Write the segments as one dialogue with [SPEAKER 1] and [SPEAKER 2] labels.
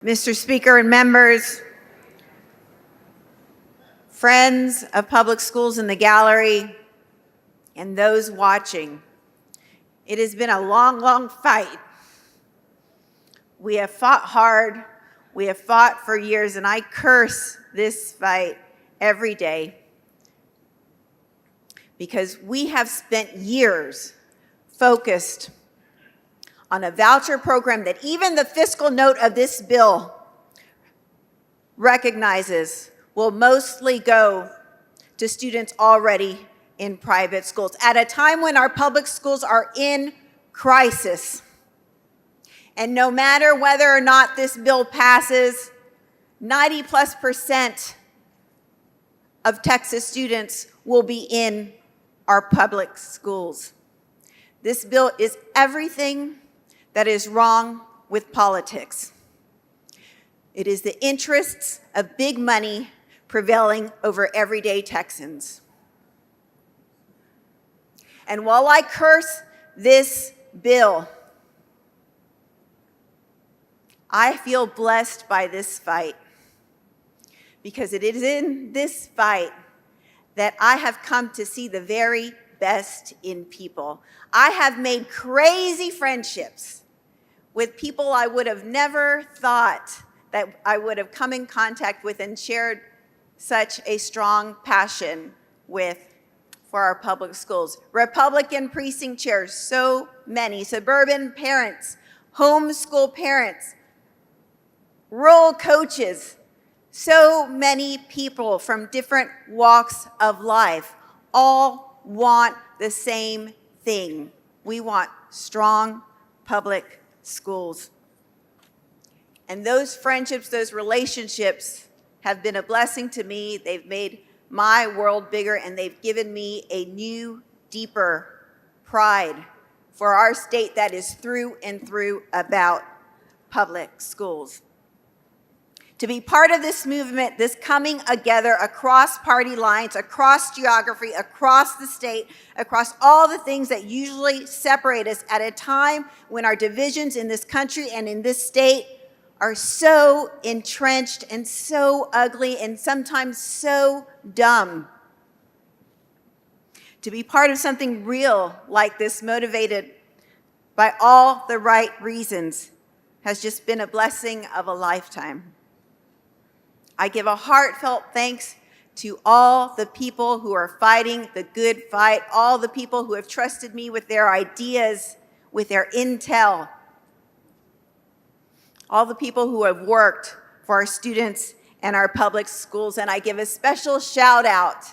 [SPEAKER 1] Mr. Speaker and members, friends of public schools in the gallery, and those watching, it has been a long, long fight. We have fought hard, we have fought for years, and I curse this fight every day because we have spent years focused on a voucher program that even the fiscal note of this bill recognizes will mostly go to students already in private schools at a time when our public schools are in crisis. And no matter whether or not this bill passes, 90+% of Texas students will be in our public schools. This bill is everything that is wrong with politics. It is the interests of big money prevailing over everyday Texans. And while I curse this bill, I feel blessed by this fight because it is in this fight that I have come to see the very best in people. I have made crazy friendships with people I would have never thought that I would have come in contact with and shared such a strong passion with for our public schools. Republican precinct chairs, so many, suburban parents, homeschool parents, rural coaches, so many people from different walks of life all want the same thing. We want strong public schools. And those friendships, those relationships have been a blessing to me. They've made my world bigger, and they've given me a new, deeper pride for our state that is through and through about public schools. To be part of this movement, this coming together across party lines, across geography, across the state, across all the things that usually separate us at a time when our divisions in this country and in this state are so entrenched and so ugly and sometimes so dumb. To be part of something real like this, motivated by all the right reasons, has just been a blessing of a lifetime. I give a heartfelt thanks to all the people who are fighting the good fight, all the people who have trusted me with their ideas, with their intel, all the people who have worked for our students and our public schools. And I give a special shout out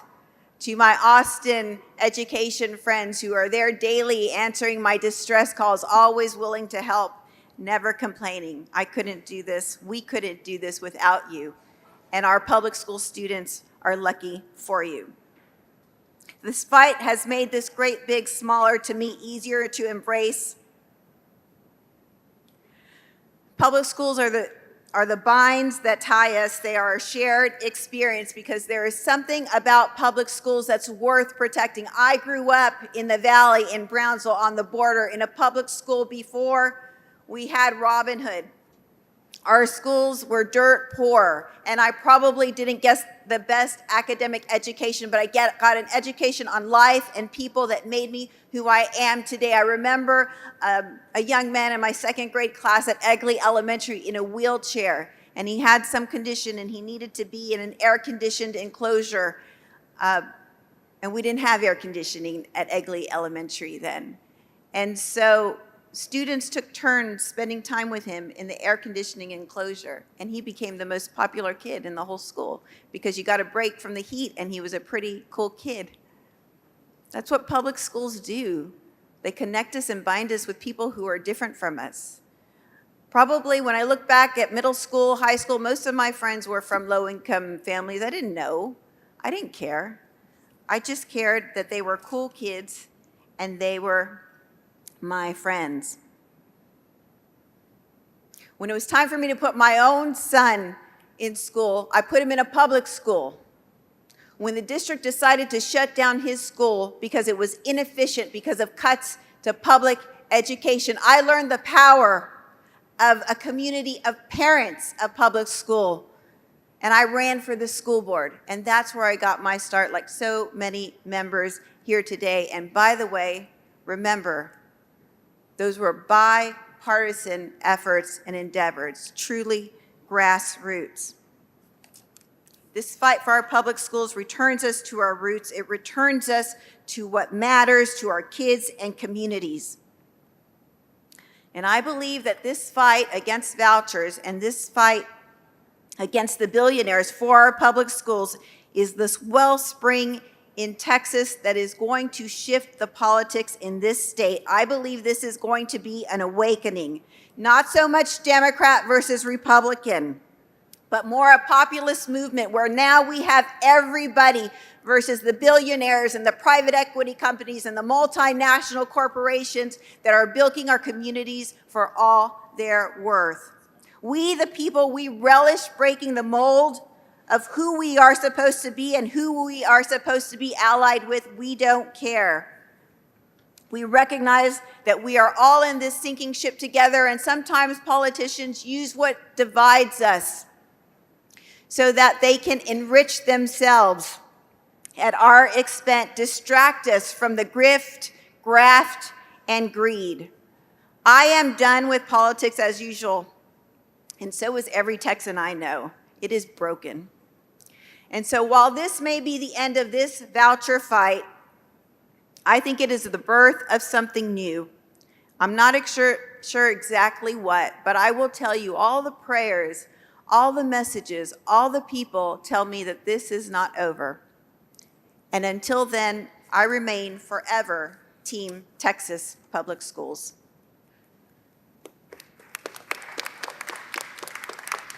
[SPEAKER 1] to my Austin education friends who are there daily answering my distress calls, always willing to help, never complaining. I couldn't do this. We couldn't do this without you. And our public school students are lucky for you. This fight has made this great big smaller to me easier to embrace. Public schools are the binds that tie us. They are a shared experience because there is something about public schools that's worth protecting. I grew up in the Valley in Brownsville on the border in a public school before we had Robin Hood. Our schools were dirt poor, and I probably didn't get the best academic education, but I got an education on life and people that made me who I am today. I remember a young man in my second grade class at Egley Elementary in a wheelchair, and he had some condition, and he needed to be in an air-conditioned enclosure, and we didn't have air conditioning at Egley Elementary then. And so students took turns spending time with him in the air conditioning enclosure, and he became the most popular kid in the whole school because you got a break from the heat, and he was a pretty cool kid. That's what public schools do. They connect us and bind us with people who are different from us. Probably when I look back at middle school, high school, most of my friends were from low-income families. I didn't know. I didn't care. I just cared that they were cool kids, and they were my friends. When it was time for me to put my own son in school, I put him in a public school. When the district decided to shut down his school because it was inefficient because of cuts to public education, I learned the power of a community of parents of public school. And I ran for the school board. And that's where I got my start, like so many members here today. And by the way, remember, those were bipartisan efforts and endeavors, truly grassroots. This fight for our public schools returns us to our roots. It returns us to what matters to our kids and communities. And I believe that this fight against vouchers and this fight against the billionaires for our public schools is this wellspring in Texas that is going to shift the politics in this state. I believe this is going to be an awakening, not so much Democrat versus Republican, but more a populist movement where now we have everybody versus the billionaires and the private equity companies and the multinational corporations that are bilking our communities for all they're worth. We, the people, we relish breaking the mold of who we are supposed to be and who we are supposed to be allied with. We don't care. We recognize that we are all in this sinking ship together, and sometimes politicians use what divides us so that they can enrich themselves at our expense, distract us from the grift, graft, and greed. I am done with politics as usual, and so is every Texan I know. It is broken. And so while this may be the end of this voucher fight, I think it is the birth of something new. I'm not sure exactly what, but I will tell you all the prayers, all the messages, all the people tell me that this is not over. And until then, I remain forever Team Texas Public Schools.